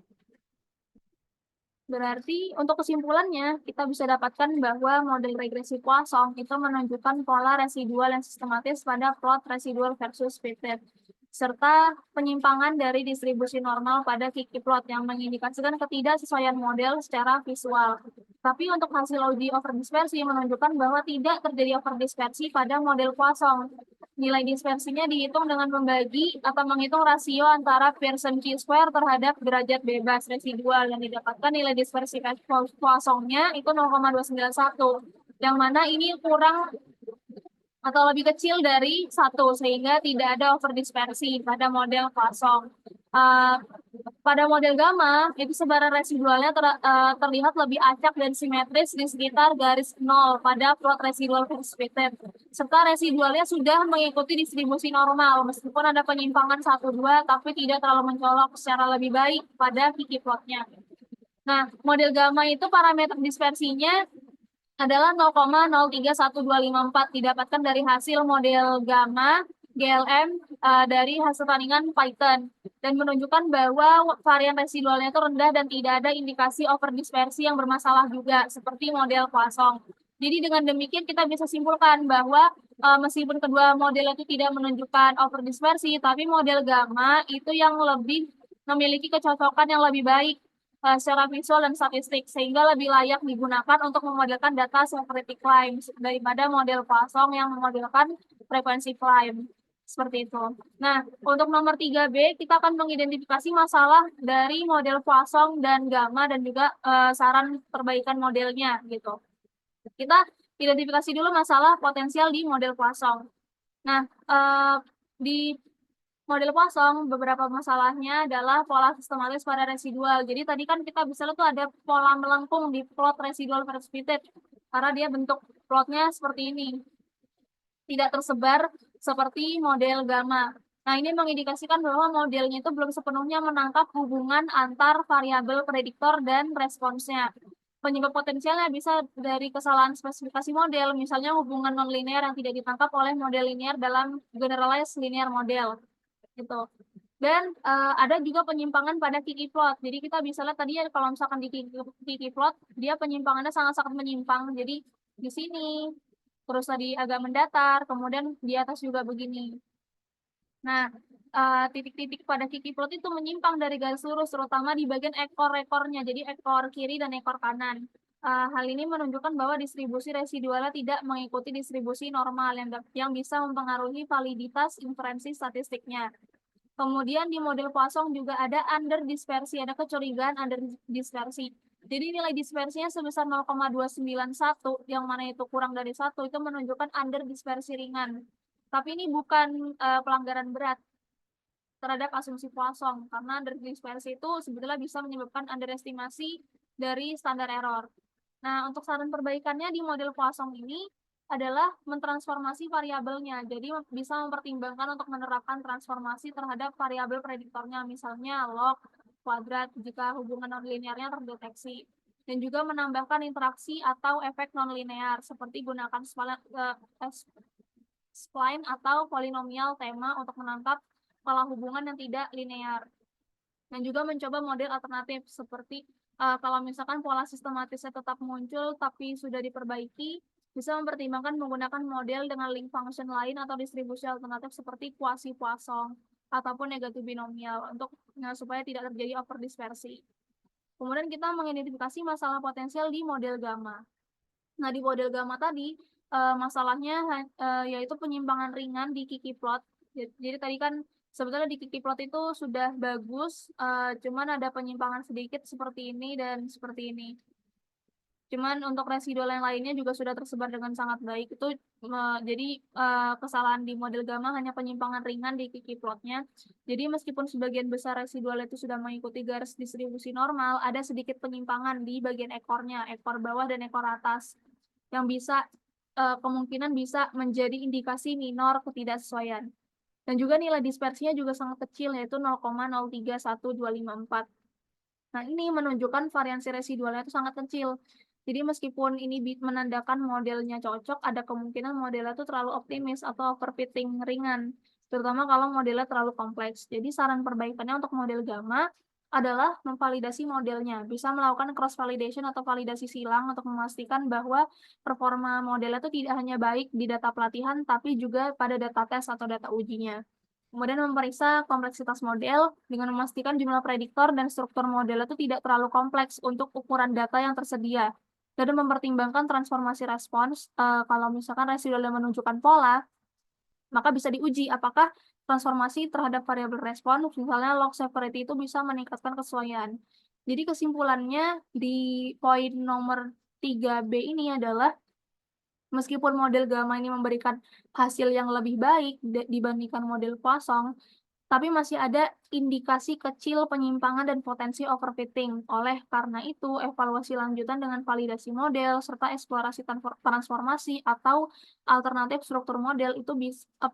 Speaker 1: Berarti untuk kesimpulannya, kita bisa dapatkan bahwa model regresi Poisson itu menunjukkan pola residual yang sistematis pada plot residual versus fitted, serta penyimpangan dari distribusi normal pada Kiki plot yang mengindikasikan ketidaksesuaian model secara visual. Tapi untuk hasil uji overdispersi menunjukkan bahwa tidak terjadi overdispersi pada model Poisson. Nilai dispersinya dihitung dengan membagi atau menghitung rasio antara Pearson Q-square terhadap derajat bebas residual yang didapatkan nilai dispersi Poissonnya itu 0,291, yang mana ini kurang atau lebih kecil dari 1, sehingga tidak ada overdispersi pada model Poisson. Pada model gamma, itu sebaran residualnya terlihat lebih acak dan simetris di sekitar garis 0 pada plot residual versus fitted. Serta residualnya sudah mengikuti distribusi normal, meskipun ada penyimpangan 1-2, tapi tidak terlalu mencolok secara lebih baik pada Kiki plotnya. Nah, model gamma itu parameter dispersinya adalah 0,031254 didapatkan dari hasil model gamma GLM dari hasil tandingan Python dan menunjukkan bahwa varian residualnya itu rendah dan tidak ada indikasi overdispersi yang bermasalah juga seperti model Poisson. Jadi dengan demikian kita bisa simpulkan bahwa, meskipun kedua model itu tidak menunjukkan overdispersi, tapi model gamma itu yang lebih memiliki kecocokan yang lebih baik, secara visual dan statistik, sehingga lebih layak digunakan untuk memodelkan data seperti climb daripada model Poisson yang memodelkan frekuensi climb, seperti itu. Nah, untuk nomor 3B kita akan mengidentifikasi masalah dari model Poisson dan gamma dan juga, saran perbaikan modelnya gitu. Kita identifikasi dulu masalah potensial di model Poisson. Nah, di model Poisson beberapa masalahnya adalah pola sistematis pada residual. Jadi tadi kan kita bisa lihat tuh ada pola melengkung di plot residual versus fitted, karena dia bentuk plotnya seperti ini, tidak tersebar seperti model gamma. Nah, ini mengindikasikan bahwa modelnya itu belum sepenuhnya menangkap hubungan antar variabel prediktor dan responsnya. Penyebab potensialnya bisa dari kesalahan spesifikasi model, misalnya hubungan nonlinear yang tidak ditangkap oleh model linear dalam generalized linear model, gitu. Dan ada juga penyimpangan pada Kiki plot. Jadi kita bisa lihat tadi ya kalau misalkan di Kiki plot, dia penyimpangannya sangat-sangat menyimpang. Jadi di sini, terus tadi agak mendatar, kemudian di atas juga begini. Nah, titik-titik pada Kiki plot itu menyimpang dari garis lurus, terutama di bagian ekor-ekornya, jadi ekor kiri dan ekor kanan. Hal ini menunjukkan bahwa distribusi residualnya tidak mengikuti distribusi normal yang bisa mempengaruhi validitas inferensi statistiknya. Kemudian di model Poisson juga ada underdispersi, ada kecurigaan underdispersi. Jadi nilai dispersinya sebesar 0,291, yang mana itu kurang dari 1, itu menunjukkan underdispersi ringan. Tapi ini bukan pelanggaran berat terhadap asumsi Poisson, karena underdispersi itu sebetulnya bisa menyebabkan underestimasi dari standar error. Nah, untuk saran perbaikannya di model Poisson ini adalah mentransformasi variabelnya. Jadi bisa mempertimbangkan untuk menerapkan transformasi terhadap variabel prediktornya, misalnya log, kuadrat jika hubungan nonlinearnya terdeteksi. Dan juga menambahkan interaksi atau efek nonlinear seperti gunakan spline atau polinomial tema untuk menangkap pola hubungan yang tidak linear. Dan juga mencoba model alternatif seperti kalau misalkan pola sistematisnya tetap muncul tapi sudah diperbaiki, bisa mempertimbangkan menggunakan model dengan link function lain atau distribusi alternatif seperti quasi Poisson ataupun negatif binomial untuk supaya tidak terjadi overdispersi. Kemudian kita mengidentifikasi masalah potensial di model gamma. Nah, di model gamma tadi masalahnya yaitu penyimpangan ringan di Kiki plot. Jadi tadi kan sebetulnya di Kiki plot itu sudah bagus, cuman ada penyimpangan sedikit seperti ini dan seperti ini. Cuman untuk residual yang lainnya juga sudah tersebar dengan sangat baik. Itu jadi kesalahan di model gamma hanya penyimpangan ringan di Kiki plotnya. Jadi meskipun sebagian besar residual itu sudah mengikuti garis distribusi normal, ada sedikit penyimpangan di bagian ekornya, ekor bawah dan ekor atas, yang bisa kemungkinan bisa menjadi indikasi minor ketidaksesuaian. Dan juga nilai dispersinya juga sangat kecil, yaitu 0,031254. Nah, ini menunjukkan variansi residualnya itu sangat kecil. Jadi meskipun ini menandakan modelnya cocok, ada kemungkinan modelnya itu terlalu optimis atau overfitting ringan, terutama kalau modelnya terlalu kompleks. Jadi saran perbaikannya untuk model gamma adalah memvalidasi modelnya, bisa melakukan cross validation atau validasi silang untuk memastikan bahwa performa modelnya itu tidak hanya baik di data pelatihan, tapi juga pada data tes atau data ujinya. Kemudian memeriksa kompleksitas model dengan memastikan jumlah prediktor dan struktur model itu tidak terlalu kompleks untuk ukuran data yang tersedia. Dan mempertimbangkan transformasi respons, kalau misalkan residual yang menunjukkan pola, maka bisa diuji apakah transformasi terhadap variabel respons, misalnya log severity itu bisa meningkatkan kesesuaian. Jadi kesimpulannya di poin nomor 3B ini adalah meskipun model gamma ini memberikan hasil yang lebih baik dibandingkan model Poisson, tapi masih ada indikasi kecil penyimpangan dan potensi overfitting. Oleh karena itu, evaluasi lanjutan dengan validasi model serta eksplorasi transformasi atau alternatif struktur model itu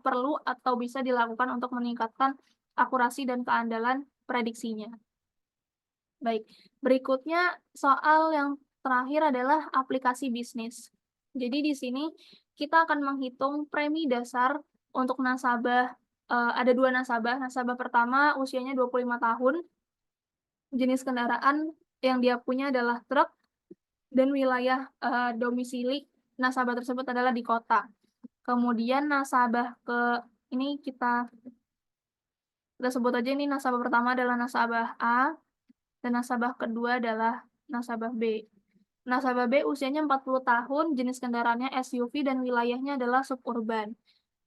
Speaker 1: perlu atau bisa dilakukan untuk meningkatkan akurasi dan keandalan prediksinya. Baik, berikutnya soal yang terakhir adalah aplikasi bisnis. Jadi di sini kita akan menghitung premi dasar untuk nasabah, ada 2 nasabah. Nasabah pertama usianya 25 tahun, jenis kendaraan yang dia punya adalah truk, dan wilayah domisili nasabah tersebut adalah di kota. Kemudian nasabah ini kita sebut aja ini nasabah pertama adalah nasabah A, dan nasabah kedua adalah nasabah B. Nasabah B usianya 40 tahun, jenis kendaraannya SUV, dan wilayahnya adalah suburban.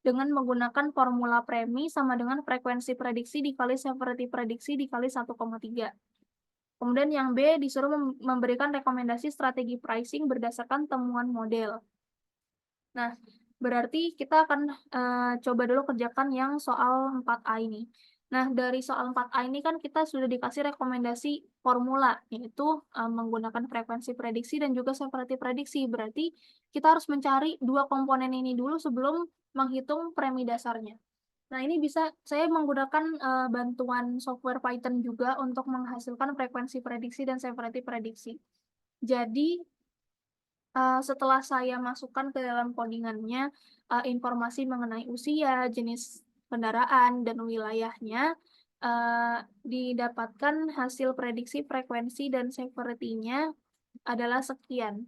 Speaker 1: Dengan menggunakan formula premi sama dengan frekuensi prediksi dikali severity prediksi dikali 1,3. Kemudian yang B disuruh memberikan rekomendasi strategi pricing berdasarkan temuan model. Nah, berarti kita akan coba dulu kerjakan yang soal 4A ini. Nah, dari soal 4A ini kan kita sudah dikasih rekomendasi formula, yaitu menggunakan frekuensi prediksi dan juga severity prediksi. Berarti kita harus mencari dua komponen ini dulu sebelum menghitung premi dasarnya. Nah, ini bisa saya menggunakan bantuan software Python juga untuk menghasilkan frekuensi prediksi dan severity prediksi. Jadi, setelah saya masukkan ke dalam codingannya informasi mengenai usia, jenis kendaraan, dan wilayahnya, didapatkan hasil prediksi frekuensi dan severity-nya adalah sekian.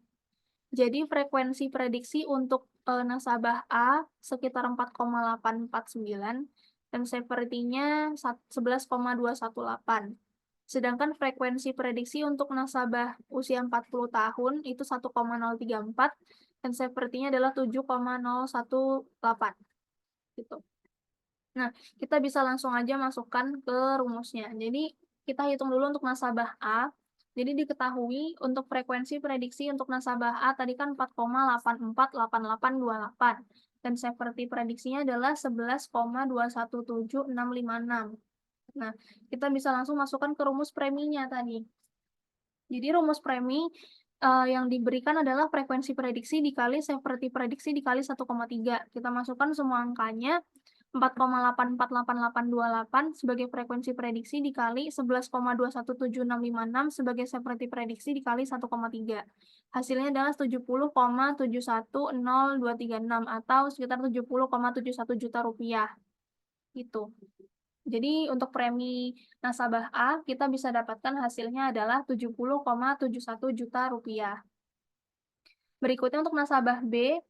Speaker 1: Jadi frekuensi prediksi untuk nasabah A sekitar 4,849 dan severity-nya 11,218. Sedangkan frekuensi prediksi untuk nasabah usia 40 tahun itu 1,034 dan severity-nya adalah 7,018 gitu. Nah, kita bisa langsung aja masukkan ke rumusnya. Jadi, kita hitung dulu untuk nasabah A. Jadi, diketahui untuk frekuensi prediksi untuk nasabah A tadi kan 4,848828. Dan severity prediksinya adalah 11,217656. Nah, kita bisa langsung masukkan ke rumus preminya tadi. Jadi, rumus premi yang diberikan adalah frekuensi prediksi dikali severity prediksi dikali 1,3. Kita masukkan semua angkanya, 4,848828 sebagai frekuensi prediksi dikali 11,217656 sebagai severity prediksi dikali 1,3. Hasilnya adalah 70,710236 atau sekitar 70,71 juta rupiah. Gitu. Jadi untuk premi nasabah A kita bisa dapatkan hasilnya adalah 70,71 juta rupiah. Berikutnya untuk nasabah B.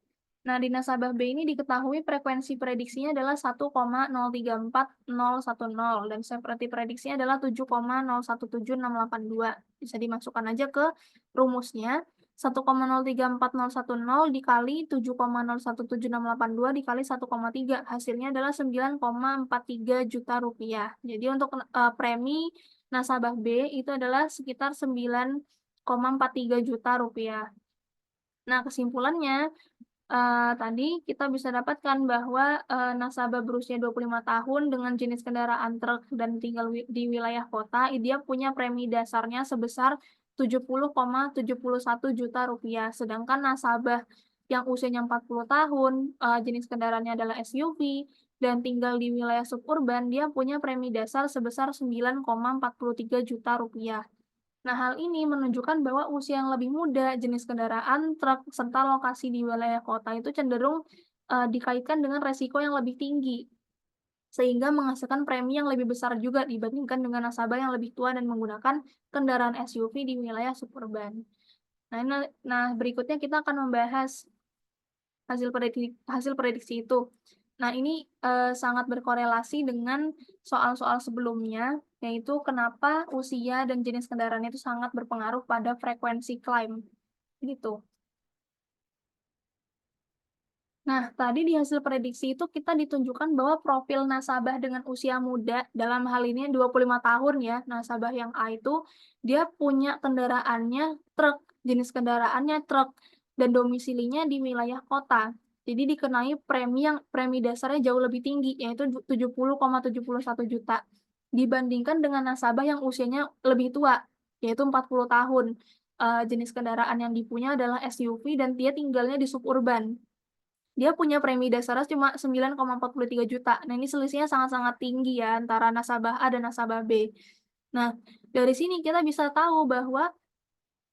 Speaker 1: Nah, di nasabah B ini diketahui frekuensi prediksinya adalah 1,034010 dan severity prediksinya adalah 7,017682. Bisa dimasukkan aja ke rumusnya. 1,034010 dikali 7,017682 dikali 1,3. Hasilnya adalah 9,43 juta rupiah. Jadi untuk premi nasabah B itu adalah sekitar 9,43 juta rupiah. Nah, kesimpulannya tadi kita bisa dapatkan bahwa nasabah berusia 25 tahun dengan jenis kendaraan truk dan tinggal di wilayah kota, dia punya premi dasarnya sebesar 70,71 juta rupiah. Sedangkan nasabah yang usianya 40 tahun, jenis kendaraannya adalah SUV, dan tinggal di wilayah suburban, dia punya premi dasar sebesar 9,43 juta rupiah. Nah, hal ini menunjukkan bahwa usia yang lebih muda, jenis kendaraan, truk, serta lokasi di wilayah kota itu cenderung dikaitkan dengan resiko yang lebih tinggi, sehingga menghasilkan premi yang lebih besar juga dibandingkan dengan nasabah yang lebih tua dan menggunakan kendaraan SUV di wilayah suburban. Nah, berikutnya kita akan membahas hasil prediksi itu. Nah, ini sangat berkorelasi dengan soal-soal sebelumnya, yaitu kenapa usia dan jenis kendaraan itu sangat berpengaruh pada frekuensi klaim. Gitu. Nah, tadi di hasil prediksi itu kita ditunjukkan bahwa profil nasabah dengan usia muda, dalam hal ini 25 tahun ya, nasabah yang A itu, dia punya kendaraannya truk, jenis kendaraannya truk, dan domisilinya di wilayah kota. Jadi dikenai premi dasarnya jauh lebih tinggi, yaitu 70,71 juta. Dibandingkan dengan nasabah yang usianya lebih tua, yaitu 40 tahun. Jenis kendaraan yang dipunya adalah SUV dan dia tinggalnya di suburban. Dia punya premi dasarnya cuma 9,43 juta. Nah, ini selisihnya sangat-sangat tinggi ya antara nasabah A dan nasabah B. Nah, dari sini kita bisa tahu bahwa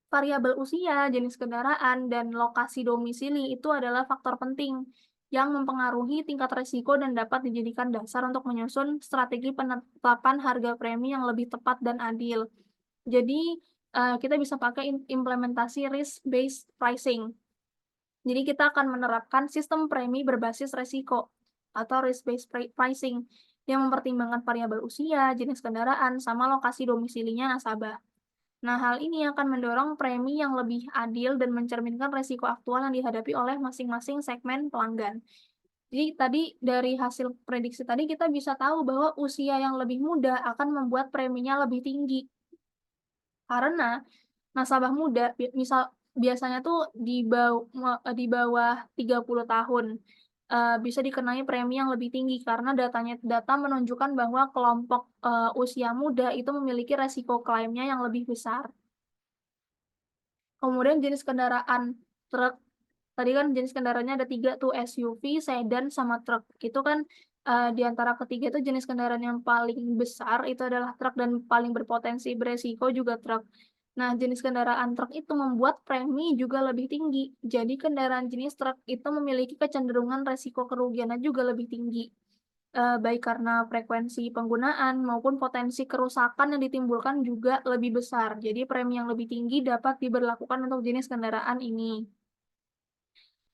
Speaker 1: variabel usia, jenis kendaraan, dan lokasi domisili itu adalah faktor penting yang mempengaruhi tingkat risiko dan dapat dijadikan dasar untuk menyusun strategi penetapan harga premi yang lebih tepat dan adil. Jadi, kita bisa pakai implementasi risk-based pricing. Jadi kita akan menerapkan sistem premi berbasis resiko atau risk-based pricing yang mempertimbangkan variabel usia, jenis kendaraan, sama lokasi domisilinya nasabah. Nah, hal ini akan mendorong premi yang lebih adil dan mencerminkan resiko aktual yang dihadapi oleh masing-masing segmen pelanggan. Jadi tadi dari hasil prediksi tadi kita bisa tahu bahwa usia yang lebih muda akan membuat preminya lebih tinggi. Karena nasabah muda biasanya tuh di bawah 30 tahun, bisa dikenai premi yang lebih tinggi karena data menunjukkan bahwa kelompok, usia muda itu memiliki resiko klaimnya yang lebih besar. Kemudian jenis kendaraan truk, tadi kan jenis kendaraannya ada 3 tuh SUV, sedan, sama truk. Itu kan, di antara ketiga itu jenis kendaraan yang paling besar itu adalah truk dan paling berpotensi beresiko juga truk. Nah, jenis kendaraan truk itu membuat premi juga lebih tinggi. Jadi kendaraan jenis truk itu memiliki kecenderungan resiko kerugiannya juga lebih tinggi, baik karena frekuensi penggunaan maupun potensi kerusakan yang ditimbulkan juga lebih besar. Jadi premi yang lebih tinggi dapat diberlakukan untuk jenis kendaraan ini.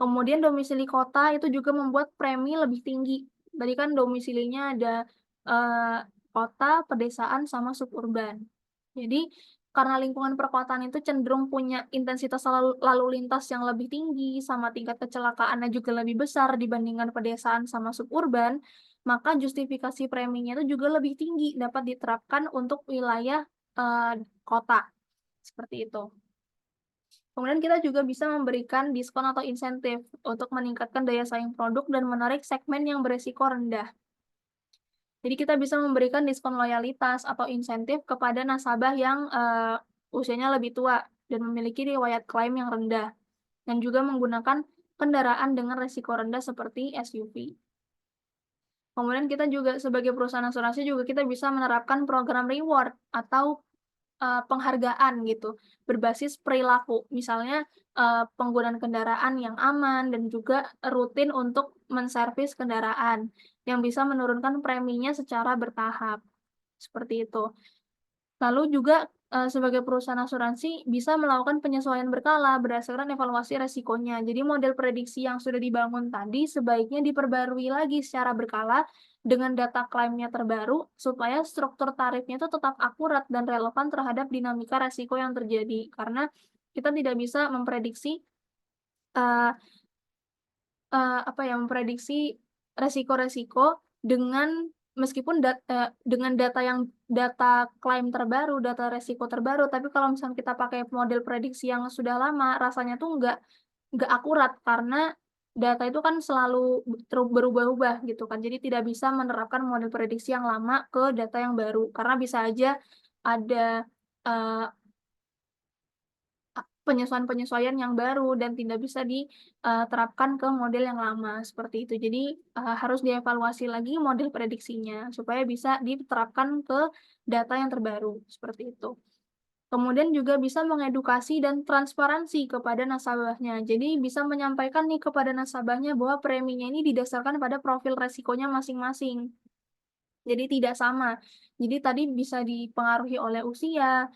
Speaker 1: Kemudian domisili kota itu juga membuat premi lebih tinggi. Tadi kan domisilinya ada, eee, kota, pedesaan, sama suburban. Jadi, karena lingkungan perkotaan itu cenderung punya intensitas lalu lalu lintas yang lebih tinggi, sama tingkat kecelakaannya juga lebih besar dibandingkan pedesaan sama suburban, maka justifikasi preminya itu juga lebih tinggi dapat diterapkan untuk wilayah, kota, seperti itu. Kemudian kita juga bisa memberikan diskon atau insentif untuk meningkatkan daya saing produk dan menarik segmen yang beresiko rendah. Jadi kita bisa memberikan diskon loyalitas atau insentif kepada nasabah yang usianya lebih tua dan memiliki riwayat klaim yang rendah, dan juga menggunakan kendaraan dengan resiko rendah seperti SUV. Kemudian kita juga sebagai perusahaan asuransi juga kita bisa menerapkan program reward atau penghargaan gitu, berbasis perilaku. Misalnya, penggunaan kendaraan yang aman dan juga rutin untuk menservis kendaraan, yang bisa menurunkan preminya secara bertahap, seperti itu. Lalu juga, sebagai perusahaan asuransi bisa melakukan penyesuaian berkala berdasarkan evaluasi resikonya. Jadi model prediksi yang sudah dibangun tadi sebaiknya diperbarui lagi secara berkala dengan data klaimnya terbaru, supaya struktur tarifnya itu tetap akurat dan relevan terhadap dinamika resiko yang terjadi. Karena kita tidak bisa memprediksi, eee apa ya, memprediksi resiko-resiko dengan data klaim terbaru, data resiko terbaru, tapi kalau misalnya kita pakai model prediksi yang sudah lama, rasanya tuh nggak akurat karena data itu kan selalu berubah-ubah gitu kan. Jadi tidak bisa menerapkan model prediksi yang lama ke data yang baru, karena bisa aja ada, eee penyesuaian-penyesuaian yang baru dan tidak bisa diterapkan ke model yang lama, seperti itu. Jadi, harus dievaluasi lagi model prediksinya, supaya bisa diterapkan ke data yang terbaru, seperti itu. Kemudian juga bisa mengedukasi dan transparansi kepada nasabahnya. Jadi bisa menyampaikan nih kepada nasabahnya bahwa preminya ini didasarkan pada profil resikonya masing-masing. Jadi tidak sama. Jadi tadi bisa dipengaruhi oleh usia,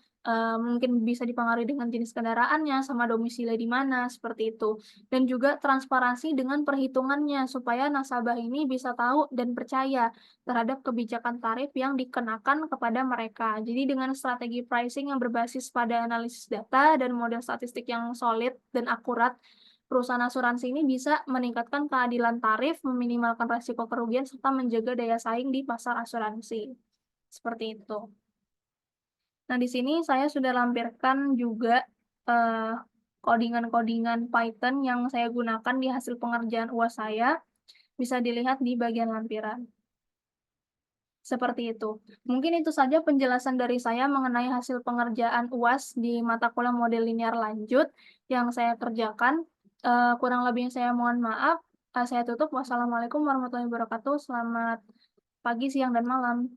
Speaker 1: mungkin bisa dipengaruhi dengan jenis kendaraannya, sama domisili di mana, seperti itu. Dan juga transparansi dengan perhitungannya, supaya nasabah ini bisa tahu dan percaya terhadap kebijakan tarif yang dikenakan kepada mereka. Jadi dengan strategi pricing yang berbasis pada analisis data dan model statistik yang solid dan akurat, perusahaan asuransi ini bisa meningkatkan keadilan tarif, meminimalkan risiko kerugian, serta menjaga daya saing di pasar asuransi. Seperti itu. Nah, di sini saya sudah lampirkan juga, codingan-codingan Python yang saya gunakan di hasil pengerjaan UAS saya, bisa dilihat di bagian lampiran. Seperti itu. Mungkin itu saja penjelasan dari saya mengenai hasil pengerjaan UAS di mata kuliah model linear lanjut yang saya kerjakan. Kurang lebihnya saya mohon maaf. Saya tutup. Wassalamualaikum warahmatullahi wabarakatuh. Selamat pagi, siang, dan malam.